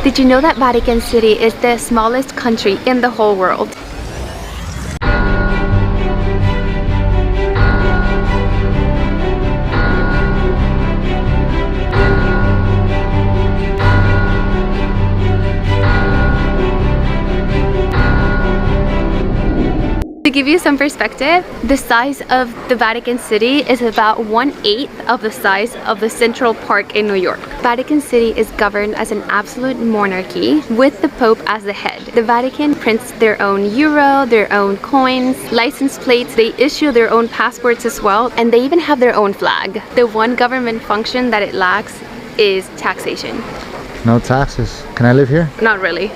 Did you know that Vatican City is the smallest country in the whole world? To give you some perspective, the size of the Vatican City is about 1/8 of the size of the Central Park in New York. Vatican City is governed as an absolute monarchy with the Pope as the head. The Vatican prints their own euro, their own coins, license plates, they issue their own passports as well, and they even have their own flag. The one government function that it lacks is taxation. No taxes. Can I live here? Not really.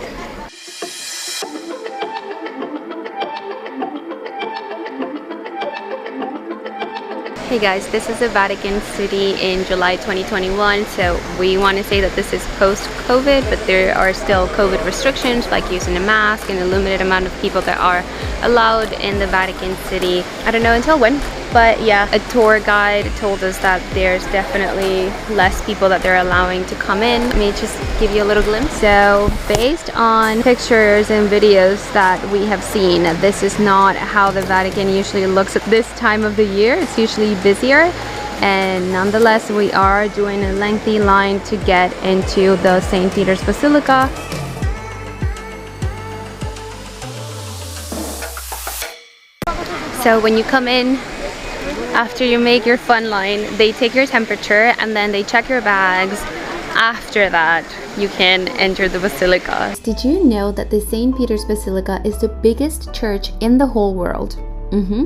Hey guys, this is the Vatican City in July 2021, so we want to say that this is post-COVID, but there are still COVID restrictions like using a mask and a limited amount of people that are allowed in the Vatican City. I don't know until when, but yeah, a tour guide told us that there's definitely less people that they're allowing to come in. Let me just give you a little glimpse. So based on pictures and videos that we have seen, this is not how the Vatican usually looks at this time of the year. It's usually busier, and nonetheless we are doing a lengthy line to get into the St. Peter's Basilica. So when you come in, after you make your fun line, they take your temperature and then they check your bags. After that, you can enter the Basilica. Did you know that the St. Peter's Basilica is the biggest church in the whole world?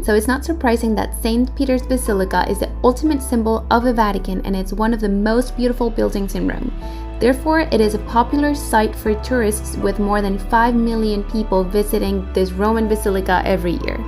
So it's not surprising that St. Peter's Basilica is the ultimate symbol of the Vatican, and it's one of the most beautiful buildings in Rome. Therefore, it is a popular site for tourists, with more than 5 million people visiting this Roman basilica every year.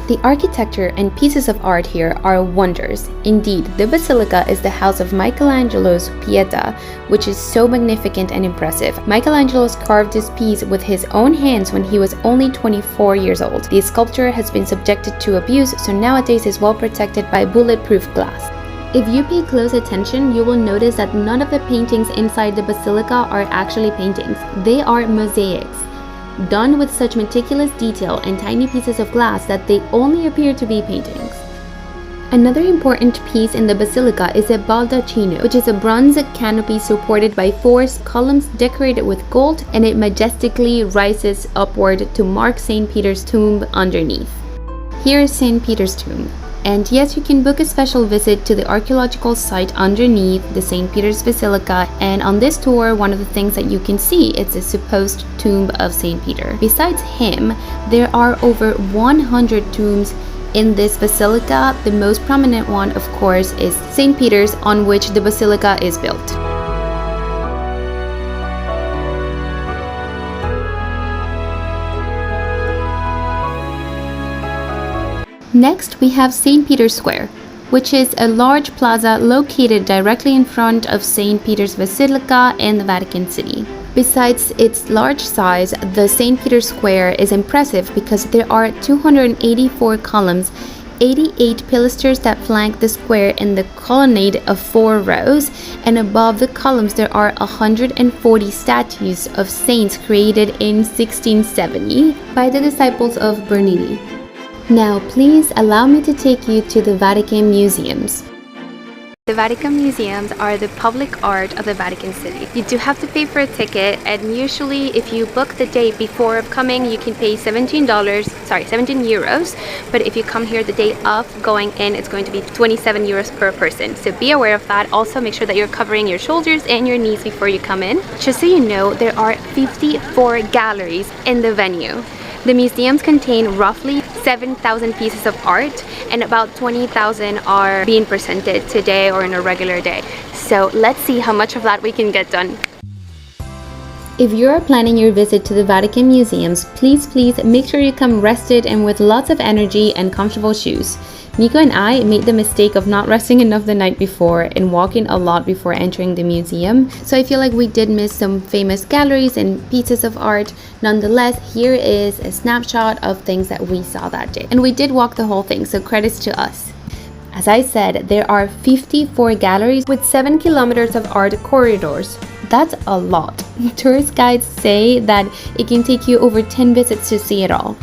The architecture and pieces of art here are wonders. Indeed, the basilica is the house of Michelangelo's Pietà, which is so magnificent and impressive. Michelangelo carved this piece with his own hands when he was only 24 years old. The sculpture has been subjected to abuse, so nowadays is well protected by bulletproof glass. If you pay close attention, you will notice that none of the paintings inside the basilica are actually paintings. They are mosaics, done with such meticulous detail and tiny pieces of glass that they only appear to be paintings. Another important piece in the basilica is a baldacchino, which is a bronze canopy supported by 4 columns decorated with gold, and it majestically rises upward to mark St. Peter's tomb underneath. Here is St. Peter's tomb. And yes, you can book a special visit to the archaeological site underneath the St. Peter's Basilica, and on this tour, one of the things that you can see is the supposed tomb of St. Peter. Besides him, there are over 100 tombs in this basilica. The most prominent one, of course, is St. Peter's, on which the basilica is built. Next, we have St. Peter's Square, which is a large plaza located directly in front of St. Peter's Basilica in the Vatican City. Besides its large size, the St. Peter's Square is impressive because there are 284 columns, 88 pilasters that flank the square in the colonnade of 4 rows, and above the columns there are 140 statues of saints created in 1670 by the disciples of Bernini. Now, please allow me to take you to the Vatican Museums. The Vatican Museums are the public art of the Vatican City. You do have to pay for a ticket, and usually if you book the day before of coming, you can pay 17 euros. But if you come here the day of going in, it's going to be 27 euros per person. So be aware of that. Also, make sure that you're covering your shoulders and your knees before you come in. Just so you know, there are 54 galleries in the venue. The museums contain roughly 7,000 pieces of art, and about 20,000 are being presented today or in a regular day. So let's see how much of that we can get done. If you're planning your visit to the Vatican Museums, please make sure you come rested and with lots of energy and comfortable shoes. Nico and I made the mistake of not resting enough the night before and walking a lot before entering the museum, so I feel like we did miss some famous galleries and pieces of art. Nonetheless, here is a snapshot of things that we saw that day. And we did walk the whole thing, so credits to us. As I said, there are 54 galleries with 7 kilometers of art corridors. That's a lot. Tourist guides say that it can take you over 10 visits to see it all.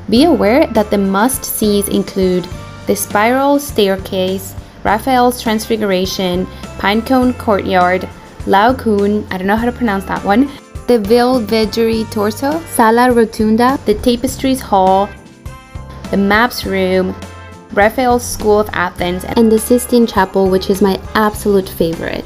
Be aware that the must-sees include the spiral staircase, Raphael's Transfiguration, Pinecone Courtyard, Laocoon, I don't know how to pronounce that one, the Belvedere Torso, Sala Rotunda, the Tapestries Hall, the Maps Room, Raphael's School of Athens, and the Sistine Chapel, which is my absolute favorite.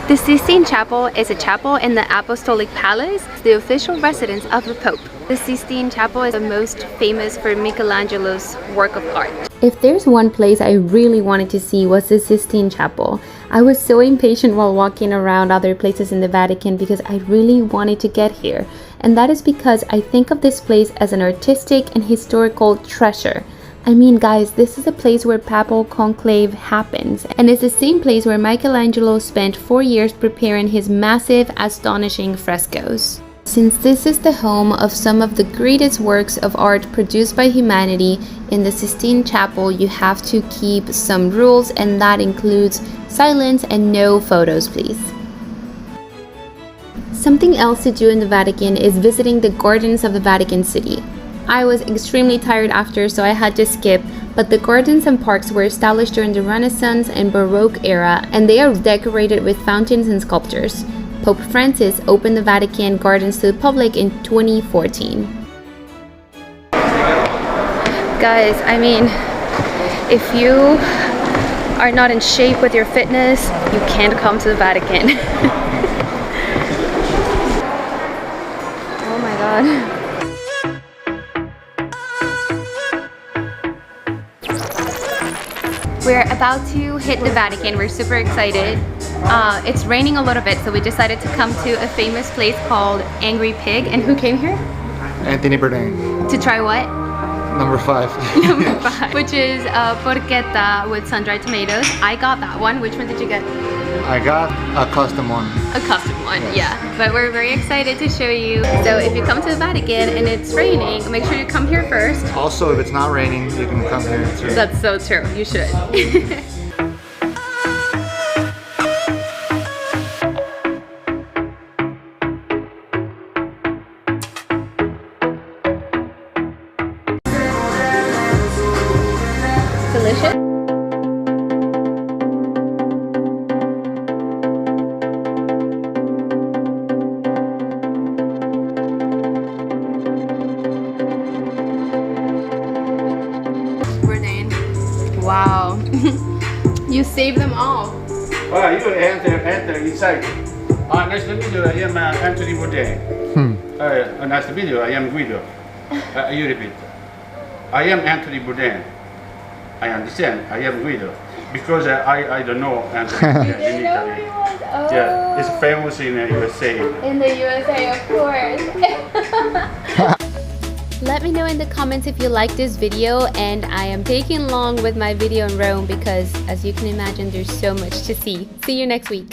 The Sistine Chapel is a chapel in the Apostolic Palace, the official residence of the Pope. The Sistine Chapel is the most famous for Michelangelo's work of art. If there's one place I really wanted to see was the Sistine Chapel. I was so impatient while walking around other places in the Vatican because I really wanted to get here. And that is because I think of this place as an artistic and historical treasure. I mean, guys, this is a place where papal conclave happens, and it's the same place where Michelangelo spent 4 years preparing his massive, astonishing frescoes. Since this is the home of some of the greatest works of art produced by humanity, in the Sistine Chapel you have to keep some rules, and that includes silence and no photos, please. Something else to do in the Vatican is visiting the gardens of the Vatican City. I was extremely tired after, so I had to skip, but the gardens and parks were established during the Renaissance and Baroque era, and they are decorated with fountains and sculptures. Pope Francis opened the Vatican Gardens to the public in 2014. Guys, I mean, if you are not in shape with your fitness, you can't come to the Vatican. Oh my god. We're about to hit the Vatican. We're super excited. It's raining a little bit, so we decided to come to a famous place called Angry Pig. And who came here? Anthony Bourdain. To try what? Number 5. Number 5. Which is porchetta with sun-dried tomatoes. I got that one. Which one did you get? I got a custom one. A custom one, yes. Yeah. But we're very excited to show you. So if you come to the Vatican and it's raining, make sure you come here first. Also, if it's not raining, you can come here too. That's so true. You should. Delicious. Wow. You saved them all. Well, you enter inside. Nice to meet you. I am Anthony Bourdain. Nice to meet you. I am Guido. You repeat. I am Anthony Bourdain. I understand. I am Guido. Because I don't know Anthony Bourdain in Italy. Oh. Yeah, it's famous in the USA. In the USA, of course. Let me know in the comments if you like this video, and I am taking long with my video in Rome because, as you can imagine, there's so much to see. See you next week.